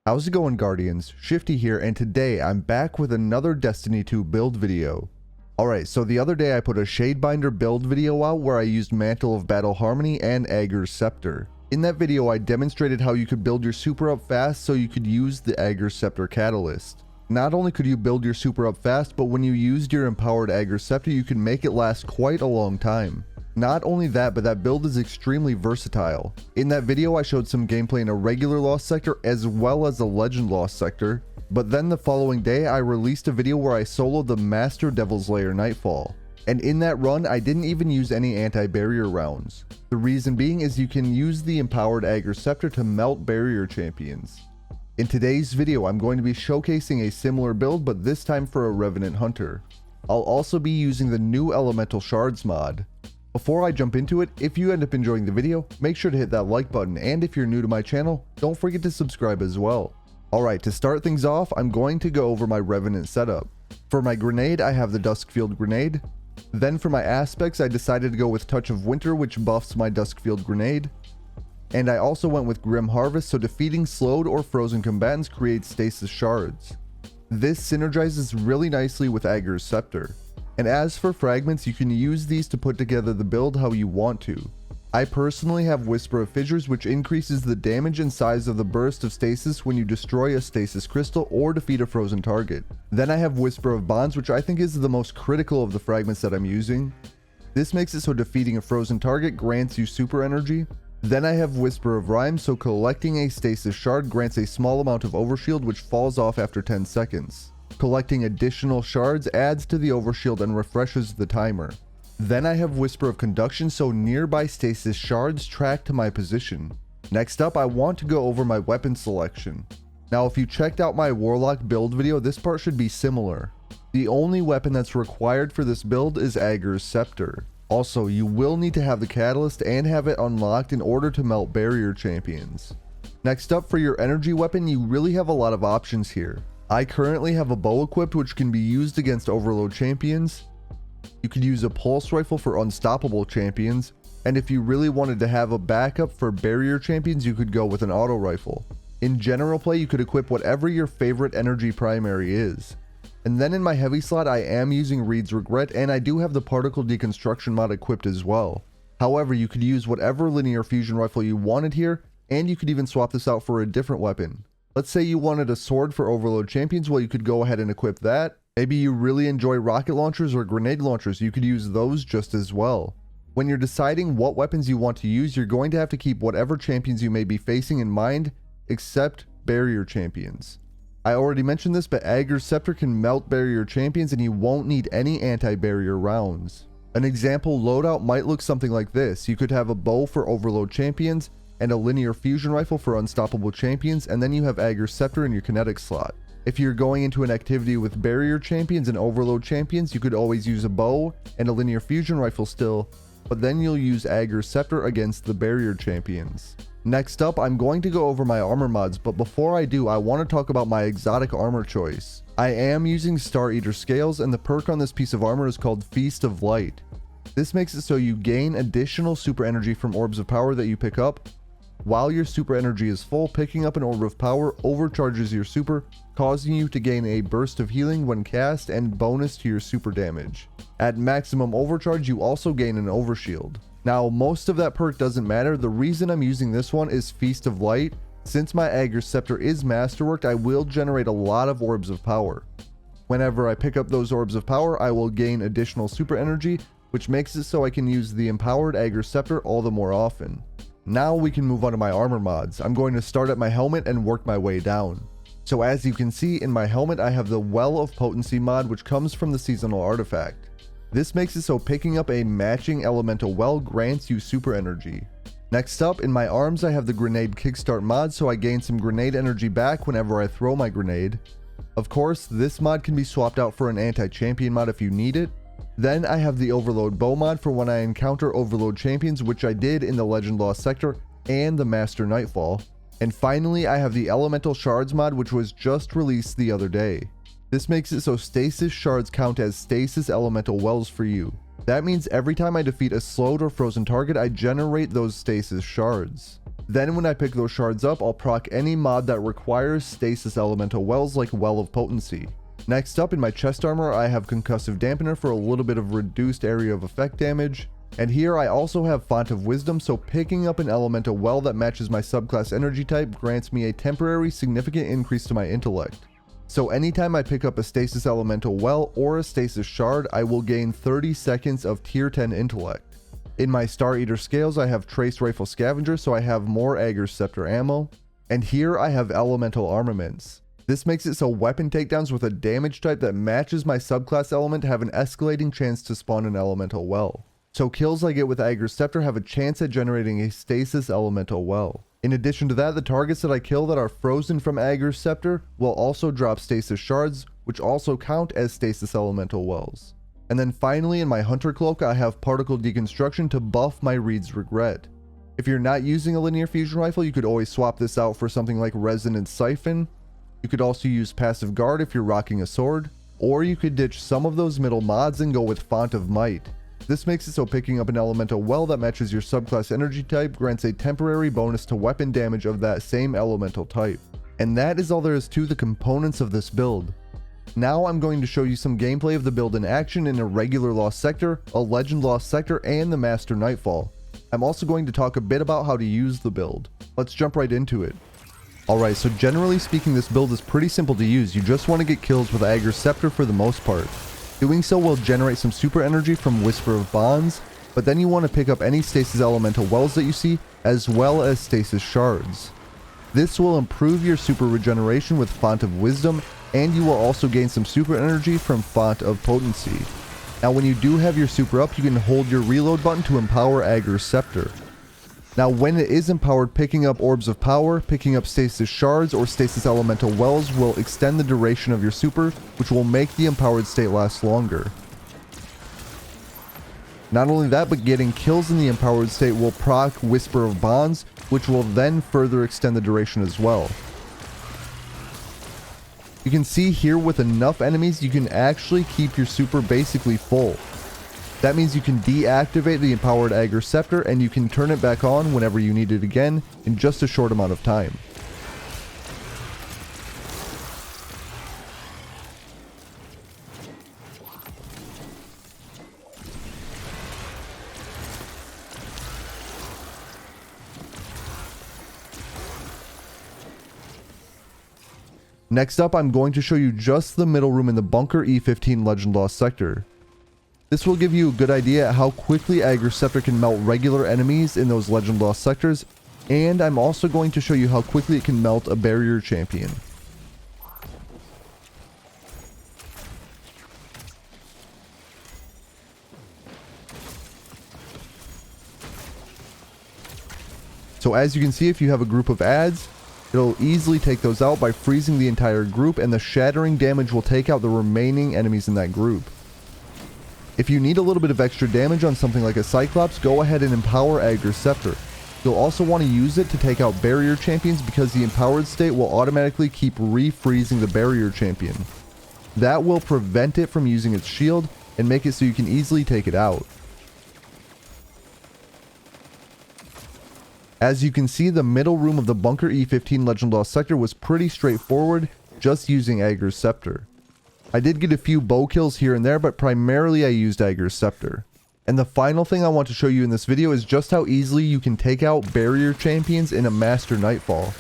How's it going, Guardians? Shifty here, and today I'm back with another Destiny 2 build video. Alright, so the other day I put a Shadebinder build video out where I used Mantle of Battle Harmony and Aegir's Scepter. In that video I demonstrated how you could build your super up fast so you could use the Aegir's Scepter catalyst. Not only could you build your super up fast, but when you used your empowered Aegir's Scepter you could make it last quite a long time. Not only that, but that build is extremely versatile. In that video I showed some gameplay in a regular Lost Sector as well as a Legend Lost Sector, but then the following day I released a video where I soloed the Master Devil's Lair Nightfall. And in that run I didn't even use any anti-barrier rounds. The reason being is you can use the empowered Aegir's Scepter to melt barrier champions. In today's video I'm going to be showcasing a similar build, but this time for a Revenant Hunter. I'll also be using the new Elemental Shards mod. Before I jump into it, if you end up enjoying the video, make sure to hit that like button, and if you're new to my channel, don't forget to subscribe as well. Alright, to start things off, I'm going to go over my Revenant setup. For my grenade, I have the Duskfield Grenade. Then for my aspects, I decided to go with Touch of Winter, which buffs my Duskfield Grenade. And I also went with Grim Harvest, so defeating slowed or frozen combatants creates stasis shards. This synergizes really nicely with Aegir's Scepter. And as for fragments, you can use these to put together the build how you want to. I personally have Whisper of Fissures, which increases the damage and size of the burst of stasis when you destroy a stasis crystal or defeat a frozen target. Then I have Whisper of Bonds, which I think is the most critical of the fragments that I'm using. This makes it so defeating a frozen target grants you super energy. Then I have Whisper of Rhyme, so collecting a stasis shard grants a small amount of overshield which falls off after 10 seconds. Collecting additional shards adds to the overshield and refreshes the timer. Then I have Whisper of Conduction, so nearby stasis shards track to my position. Next up, I want to go over my weapon selection. Now if you checked out my Warlock build video, this part should be similar. The only weapon that's required for this build is Aegir's Scepter. Also, you will need to have the catalyst and have it unlocked in order to melt barrier champions. Next up, for your energy weapon, you really have a lot of options here. I currently have a bow equipped which can be used against overload champions. You could use a pulse rifle for unstoppable champions, and if you really wanted to have a backup for barrier champions you could go with an auto rifle. In general play you could equip whatever your favorite energy primary is. And then in my heavy slot I am using Reed's Regret, and I do have the particle deconstruction mod equipped as well. However, you could use whatever linear fusion rifle you wanted here, and you could even swap this out for a different weapon. Let's say you wanted a sword for overload champions, well you could go ahead and equip that. Maybe you really enjoy rocket launchers or grenade launchers, you could use those just as well. When you're deciding what weapons you want to use, you're going to have to keep whatever champions you may be facing in mind, except barrier champions. I already mentioned this, but Aegir's Scepter can melt barrier champions and you won't need any anti-barrier rounds. An example loadout might look something like this. You could have a bow for overload champions, and a linear fusion rifle for unstoppable champions, and then you have Aegir's Scepter in your kinetic slot. If you're going into an activity with barrier champions and overload champions, you could always use a bow and a linear fusion rifle still, but then you'll use Aegir's Scepter against the barrier champions. Next up, I'm going to go over my armor mods, but before I do, I want to talk about my exotic armor choice. I am using Star Eater scales, and the perk on this piece of armor is called Feast of Light. This makes it so you gain additional super energy from orbs of power that you pick up. While your super energy is full, picking up an orb of power overcharges your super, causing you to gain a burst of healing when cast and bonus to your super damage. At maximum overcharge, you also gain an overshield. Now, most of that perk doesn't matter. The reason I'm using this one is Feast of Light. Since my Aegir's Scepter is masterworked, I will generate a lot of orbs of power. Whenever I pick up those orbs of power, I will gain additional super energy, which makes it so I can use the empowered Aegir's Scepter all the more often. Now we can move on to my armor mods. I'm going to start at my helmet and work my way down. So as you can see, in my helmet I have the Well of Potency mod, which comes from the seasonal artifact. This makes it so picking up a matching elemental well grants you super energy. Next up, in my arms I have the Grenade Kickstart mod, so I gain some grenade energy back whenever I throw my grenade. Of course, this mod can be swapped out for an anti-champion mod if you need it. Then I have the Overload Bow mod for when I encounter overload champions, which I did in the Legend Lost Sector and the Master Nightfall. And finally I have the Elemental Shards mod, which was just released the other day. This makes it so stasis shards count as stasis elemental wells for you. That means every time I defeat a slowed or frozen target I generate those stasis shards. Then when I pick those shards up, I'll proc any mod that requires stasis elemental wells like Well of Potency. Next up in my chest armor, I have Concussive Dampener for a little bit of reduced area of effect damage. And here I also have Font of Wisdom, so picking up an elemental well that matches my subclass energy type grants me a temporary significant increase to my intellect. So anytime I pick up a stasis elemental well or a stasis shard, I will gain 30 seconds of tier 10 intellect. In my Star Eater scales, I have Trace Rifle Scavenger, so I have more Aegir's Scepter ammo. And here I have elemental armaments. This makes it so weapon takedowns with a damage type that matches my subclass element have an escalating chance to spawn an elemental well. So kills I get with Aegir's Scepter have a chance at generating a stasis elemental well. In addition to that, the targets that I kill that are frozen from Aegir's Scepter will also drop stasis shards, which also count as stasis elemental wells. And then finally in my Hunter Cloak, I have Particle Deconstruction to buff my Reed's Regret. If you're not using a linear fusion rifle, you could always swap this out for something like Resonant Siphon. You could also use Passive Guard if you're rocking a sword, or you could ditch some of those middle mods and go with Font of Might. This makes it so picking up an elemental well that matches your subclass energy type grants a temporary bonus to weapon damage of that same elemental type. And that is all there is to the components of this build. Now I'm going to show you some gameplay of the build in action in a regular Lost Sector, a Legend Lost Sector, and the Master Nightfall. I'm also going to talk a bit about how to use the build. Let's jump right into it. Alright, so generally speaking this build is pretty simple to use. You just want to get kills with Aegir's Scepter for the most part. Doing so will generate some super energy from Whisper of Bonds, but then you want to pick up any stasis elemental wells that you see, as well as stasis shards. This will improve your super regeneration with Font of Wisdom, and you will also gain some super energy from Font of Potency. Now when you do have your super up, you can hold your reload button to empower Aegir's Scepter. Now when it is empowered, picking up Orbs of Power, picking up stasis shards, or stasis elemental wells will extend the duration of your super, which will make the empowered state last longer. Not only that, but getting kills in the empowered state will proc Whisper of Bonds, which will then further extend the duration as well. You can see here with enough enemies, you can actually keep your super basically full. That means you can deactivate the empowered Aegir's Scepter and you can turn it back on whenever you need it again in just a short amount of time. Next up, I'm going to show you just the middle room in the Bunker E15 Legend Lost Sector. This will give you a good idea at how quickly Aegir's Scepter can melt regular enemies in those Legend Lost sectors, and I'm also going to show you how quickly it can melt a barrier champion. So as you can see, if you have a group of adds, it'll easily take those out by freezing the entire group, and the shattering damage will take out the remaining enemies in that group. If you need a little bit of extra damage on something like a Cyclops, go ahead and empower Aegir's Scepter. You'll also want to use it to take out barrier champions because the empowered state will automatically keep refreezing the barrier champion. That will prevent it from using its shield and make it so you can easily take it out. As you can see, the middle room of the Bunker E15 Legend Lost Sector was pretty straightforward, just using Aegir's Scepter. I did get a few bow kills here and there, but primarily I used Aegir's Scepter. And the final thing I want to show you in this video is just how easily you can take out barrier champions in a Master Nightfall.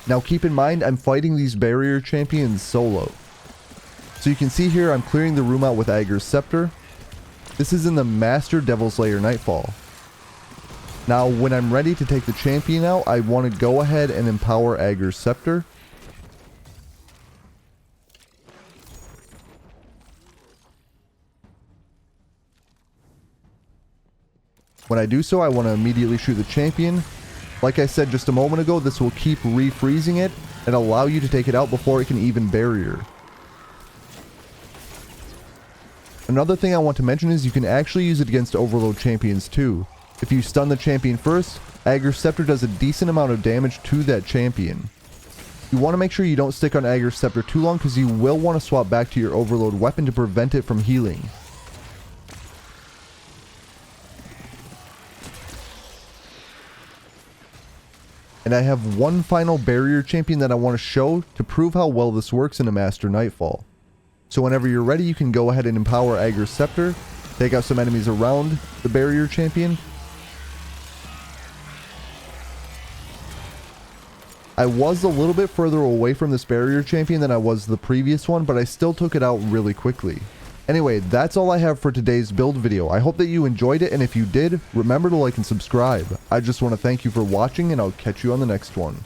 Now keep in mind, I'm fighting these barrier champions solo. So you can see here I'm clearing the room out with Aegir's Scepter. This is in the Master Devil Slayer Nightfall. Now when I'm ready to take the champion out, I want to go ahead and empower Aegir's Scepter. When I do so, I want to immediately shoot the champion. Like I said just a moment ago, this will keep refreezing it and allow you to take it out before it can even barrier. Another thing I want to mention is you can actually use it against overload champions too. If you stun the champion first, Aegir's Scepter does a decent amount of damage to that champion. You want to make sure you don't stick on Aegir's Scepter too long because you will want to swap back to your overload weapon to prevent it from healing. And I have one final barrier champion that I want to show to prove how well this works in a Master Nightfall. So whenever you're ready, you can go ahead and empower Ager's Scepter, take out some enemies around the barrier champion. I was a little bit further away from this barrier champion than I was the previous one, but I still took it out really quickly. Anyway, that's all I have for today's build video. I hope that you enjoyed it, and if you did, remember to like and subscribe. I just want to thank you for watching, and I'll catch you on the next one.